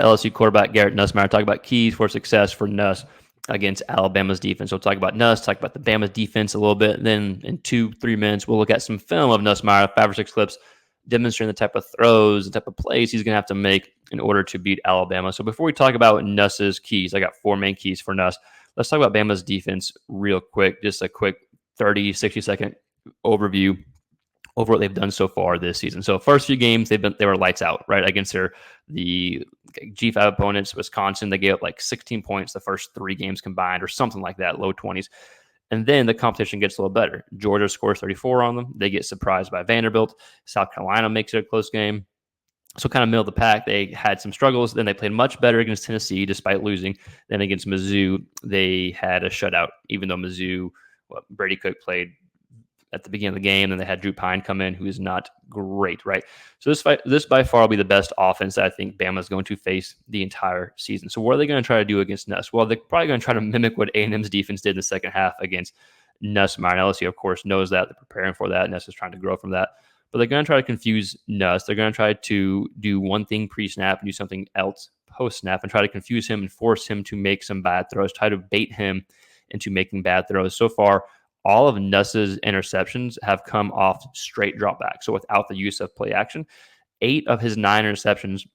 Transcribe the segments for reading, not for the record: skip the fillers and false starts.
LSU quarterback Garrett Nussmeier talk about keys for success for Nuss against Alabama's defense. We'll talk about Nuss, talk about the Bama defense a little bit. Then in 2-3 minutes, we'll look at some film of Nussmeier, 5 or 6 clips, demonstrating the type of throws, the type of plays he's going to have to make in order to beat Alabama. So before we talk about Nuss's keys, I got 4 main keys for Nuss. Let's talk about Bama's defense real quick, just a quick 30, 60-second overview over what they've done so far this season. So first few games, they were lights out, right? Against the G5 opponents, Wisconsin, they gave up like 16 points the first 3 games combined or something like that, low 20s. And then the competition gets a little better. Georgia scores 34 on them. They get surprised by Vanderbilt. South Carolina makes it a close game. So kind of middle of the pack, they had some struggles. Then they played much better against Tennessee despite losing. Then against Mizzou, they had a shutout, even though Mizzou, Brady Cook played at the beginning of the game, and they had Drew Pine come in, who is not great, right? So this by far will be the best offense that I think Bama is going to face the entire season. So what are they going to try to do against Nuss? Well, they're probably going to try to mimic what A&M's defense did in the second half against Nussmeier. And LSU, of course, knows that. They're preparing for that. Nuss is trying to grow from that. But they're going to try to confuse Nuss. They're going to try to do one thing pre-snap and do something else post-snap and try to confuse him and force him to make some bad throws, try to bait him into making bad throws. So far, all of Nuss's interceptions have come off straight dropback, so without the use of play action. 8 of his 9 interceptions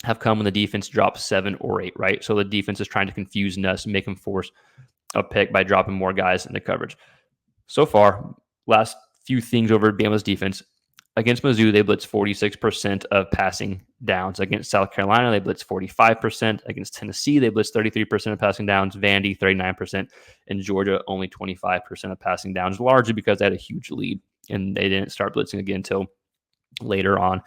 have come when the defense drops 7 or 8, right? So the defense is trying to confuse Nuss and make him force a pick by dropping more guys into coverage. So far, last few things over Bama's defense. Against Mizzou, they blitz 46% of passing downs. Against South Carolina, they blitz 45%. Against Tennessee, they blitz 33% of passing downs. Vandy, 39%. And Georgia, only 25% of passing downs, largely because they had a huge lead, and they didn't start blitzing again until later on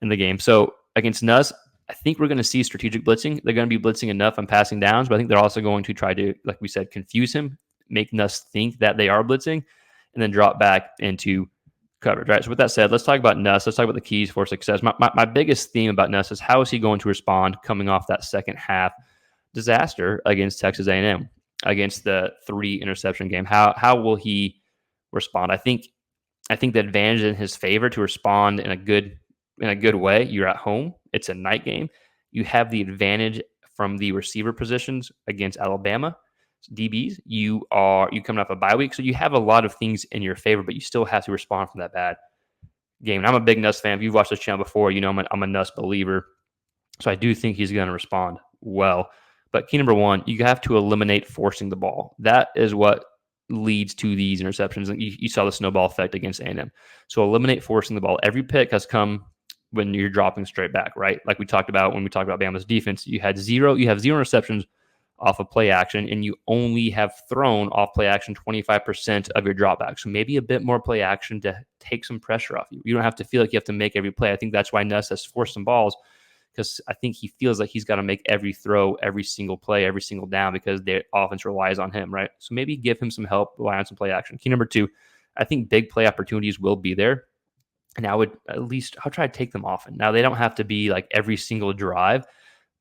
in the game. So against Nuss, I think we're going to see strategic blitzing. They're going to be blitzing enough on passing downs, but I think they're also going to try to, like we said, confuse him, make Nuss think that they are blitzing, and then drop back into coverage, right? So with that said, let's talk about Nuss. Let's talk about the keys for success. My biggest theme about Nuss is how is he going to respond coming off that second half disaster against Texas A&M, against the 3 interception game? How will he respond? I think the advantage in his favor to respond in a good way. You're at home. It's a night game. You have the advantage from the receiver positions against Alabama. DBs, you coming off a bye week, so you have a lot of things in your favor, but you still have to respond from that bad game. And I'm a big Nuss fan. If you've watched this channel before, you know I'm a Nuss believer, so I do think he's going to respond well. But key number 1, you have to eliminate forcing the ball. That is what leads to these interceptions. And you saw the snowball effect against A&M. So eliminate forcing the ball. Every pick has come when you're dropping straight back, right? Like we talked about when we talked about Bama's defense. You have 0 interceptions off of play action, and you only have thrown off play action 25% of your dropback. So maybe a bit more play action to take some pressure off you. You don't have to feel like you have to make every play. I think that's why Nuss has forced some balls, because I think he feels like he's got to make every throw, every single play, every single down, because the offense relies on him, right? So maybe give him some help, rely on some play action. Key number 2, I think big play opportunities will be there, and I'll try to take them often. Now, they don't have to be like every single drive,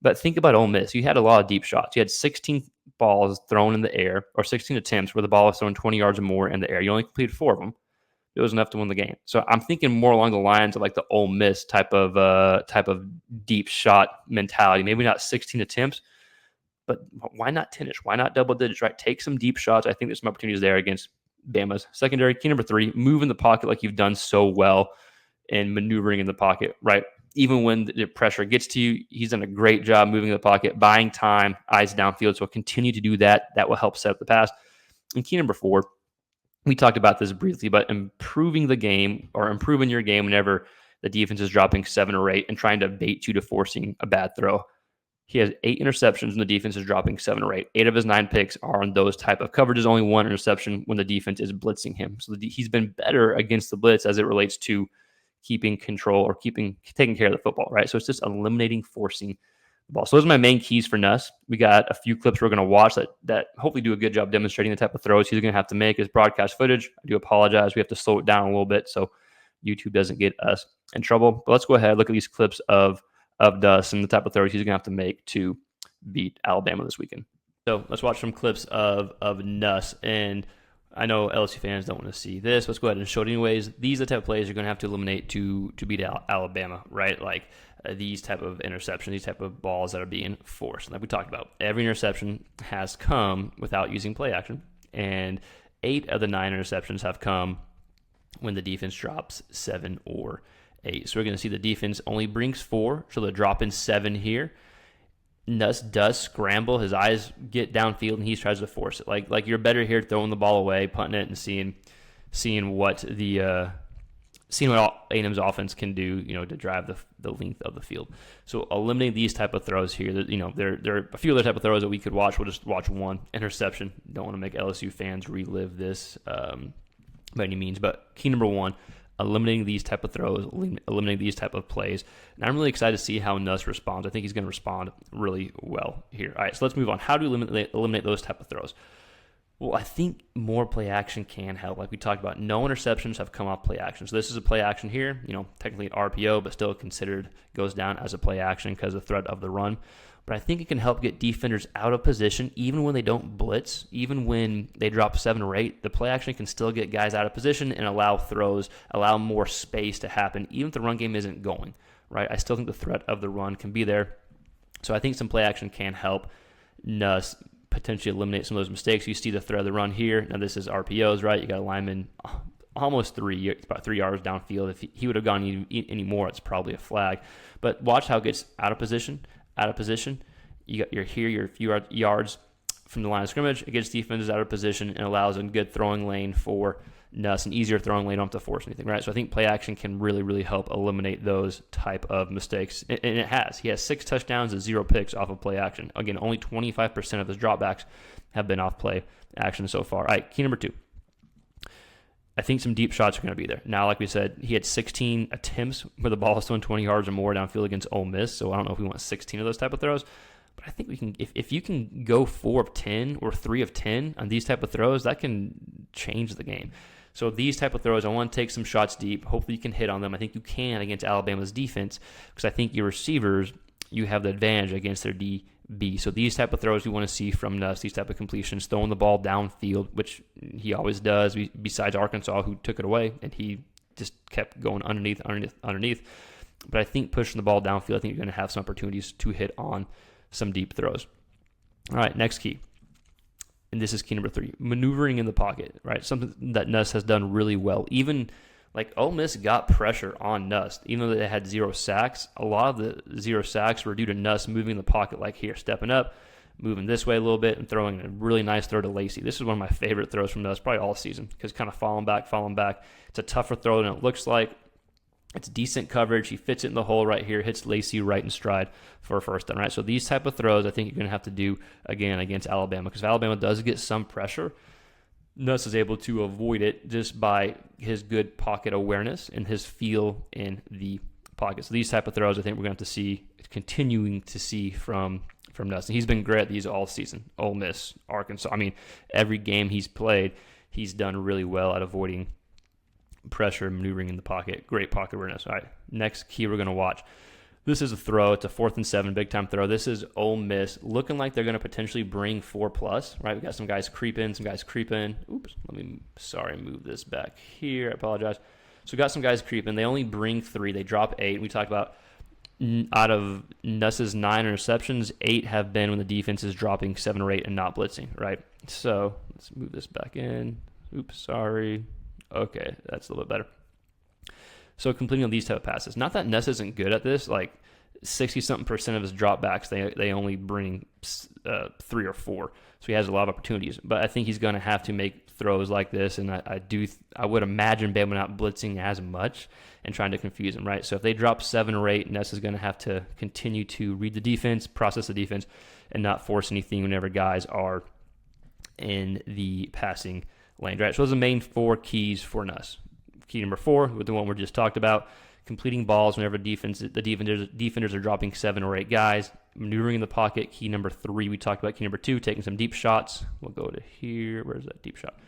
but think about Ole Miss. You had a lot of deep shots. You had 16 balls thrown in the air, or 16 attempts where the ball was thrown 20 yards or more in the air. You only completed 4 of them. It was enough to win the game. So I'm thinking more along the lines of like the Ole Miss type of deep shot mentality. Maybe not 16 attempts, but why not 10-ish? Why not double digits, right? Take some deep shots. I think there's some opportunities there against Bama's secondary. Key number 3, move in the pocket like you've done so well in maneuvering in the pocket, right? Even when the pressure gets to you, he's done a great job moving in the pocket, buying time, eyes downfield. So continue to do that. That will help set up the pass. And key number 4, we talked about this briefly, but improving the game or improving your game whenever the defense is dropping 7 or 8 and trying to bait you to forcing a bad throw. He has 8 interceptions and the defense is dropping 7 or 8. 8 of his 9 picks are on those type of coverages. Only 1 interception when the defense is blitzing him. So he's been better against the blitz as it relates to keeping control or taking care of the football, right? So it's just eliminating forcing the ball. So those are my main keys for Nuss. We got a few clips we're going to watch that hopefully do a good job demonstrating the type of throws he's going to have to make as broadcast footage. I do apologize. We have to slow it down a little bit so YouTube doesn't get us in trouble. But let's go ahead, look at these clips of Nuss and the type of throws he's going to have to make to beat Alabama this weekend. So let's watch some clips of Nuss. And I know LSU fans don't want to see this. Let's go ahead and show it anyways. These are the type of plays you're going to have to eliminate to beat Alabama, right? Like these type of interceptions, these type of balls that are being forced. Like we talked about, every interception has come without using play action, and 8 of the 9 interceptions have come when the defense drops 7 or 8. So we're going to see the defense only brings 4, so they'll drop in 7 here. Nuss does scramble. His eyes get downfield, and he tries to force it. Like you're better here throwing the ball away, punting it, and seeing what A&M's offense can do, to drive the length of the field. So eliminating these type of throws here, there are a few other type of throws that we could watch. We'll just watch one. Interception. Don't want to make LSU fans relive this by any means. But key number 1, eliminating these type of throws, eliminating these type of plays. And I'm really excited to see how Nuss responds. I think he's going to respond really well here. All right, so let's move on. How do we eliminate those type of throws? Well, I think more play action can help. Like we talked about, no interceptions have come off play action. So this is a play action here, technically an RPO, but still considered goes down as a play action because of the threat of the run. But I think it can help get defenders out of position, even when they don't blitz, even when they drop 7 or 8. The play action can still get guys out of position and allow throws, allow more space to happen, even if the run game isn't going, right? I still think the threat of the run can be there. So I think some play action can help Nuss potentially eliminate some of those mistakes. You see the threat of the run here. Now this is RPOs, right? You got a lineman almost about 3 yards downfield. If he would have gone any more, it's probably a flag. But watch how it gets out of position. You're here, you're a few yards from the line of scrimmage. It gets defenses out of position and allows a good throwing lane for Nuss, an easier throwing lane. Don't have to force anything, right? So I think play action can really, really help eliminate those type of mistakes. And it has. He has 6 touchdowns and 0 picks off of play action. Again, only 25% of his dropbacks have been off play action so far. All right, key number 2. I think some deep shots are going to be there. Now, like we said, he had 16 attempts where the ball is thrown 20 yards or more downfield against Ole Miss, so I don't know if we want 16 of those type of throws. But I think we can, if you can go 4 of 10 or 3 of 10 on these type of throws, that can change the game. So these type of throws, I want to take some shots deep. Hopefully you can hit on them. I think you can against Alabama's defense because I think your receivers, you have the advantage against their DB. So these type of throws we want to see from Nuss, these type of completions, throwing the ball downfield, which he always does, besides Arkansas, who took it away, and he just kept going underneath. But I think pushing the ball downfield, I think you're going to have some opportunities to hit on some deep throws. All right, next key. And this is key number 3, maneuvering in the pocket, right? Something that Nuss has done really well. Even like Ole Miss got pressure on Nuss, even though they had 0 sacks. A lot of the 0 sacks were due to Nuss moving the pocket like here, stepping up, moving this way a little bit, and throwing a really nice throw to Lacey. This is one of my favorite throws from Nuss probably all season because kind of falling back. It's a tougher throw than it looks like. It's decent coverage. He fits it in the hole right here, hits Lacey right in stride for a first down, right? So these type of throws I think you're going to have to do, again, against Alabama because if Alabama does get some pressure, Nuss is able to avoid it just by his good pocket awareness and his feel in the pocket. So these type of throws I think we're going to have to see, continuing to see from Nuss. And he's been great at these all season. Ole Miss, Arkansas. I mean, every game he's played, he's done really well at avoiding pressure, maneuvering in the pocket, great pocket awareness. All right, next key we're going to watch. This is a throw. It's a 4th and 7, big time throw. This is Ole Miss looking like they're going to potentially bring 4+, right? We got some guys creep in. Oops, move this back here. I apologize. So we got some guys creeping. They only bring 3. They drop 8. We talked about out of Nuss's 9 interceptions, 8 have been when the defense is dropping 7 or 8 and not blitzing, right? So let's move this back in. Oops, sorry. Okay, that's a little bit better. So completing on these type of passes. Not that Nuss isn't good at this. Like 60-something% of his dropbacks, they only bring 3 or 4. So he has a lot of opportunities. But I think he's going to have to make throws like this. And I would imagine Bama not blitzing as much and trying to confuse him, right? So if they drop 7 or 8, Nuss is going to have to continue to read the defense, process the defense, and not force anything whenever guys are in the passing lane, right? So those are the main 4 keys for Nuss. Key number 4, with the one we just talked about, completing balls whenever the defenders are dropping 7 or 8 guys, maneuvering in the pocket. Key number 3, we talked about. Key number 2, taking some deep shots. We'll go to here. Where's that deep shot?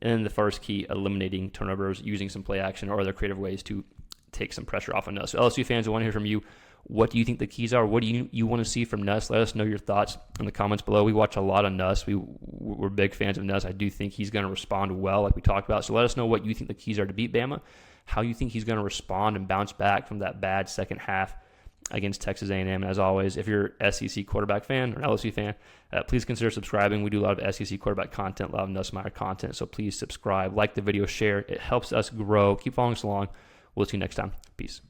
And then the first key, eliminating turnovers, using some play action or other creative ways to take some pressure off of Nuss. So LSU fans, I want to hear from you. What do you think the keys are? What do you want to see from Nuss? Let us know your thoughts in the comments below. We watch a lot of Nuss. We're big fans of Nuss. I do think he's going to respond well, like we talked about. So let us know what you think the keys are to beat Bama, how you think he's going to respond and bounce back from that bad second half against Texas A&M. And as always, if you're an SEC quarterback fan or an LSU fan, please consider subscribing. We do a lot of SEC quarterback content, a lot of Nussmeier content. So please subscribe, like the video, share. It helps us grow. Keep following us along. We'll see you next time. Peace.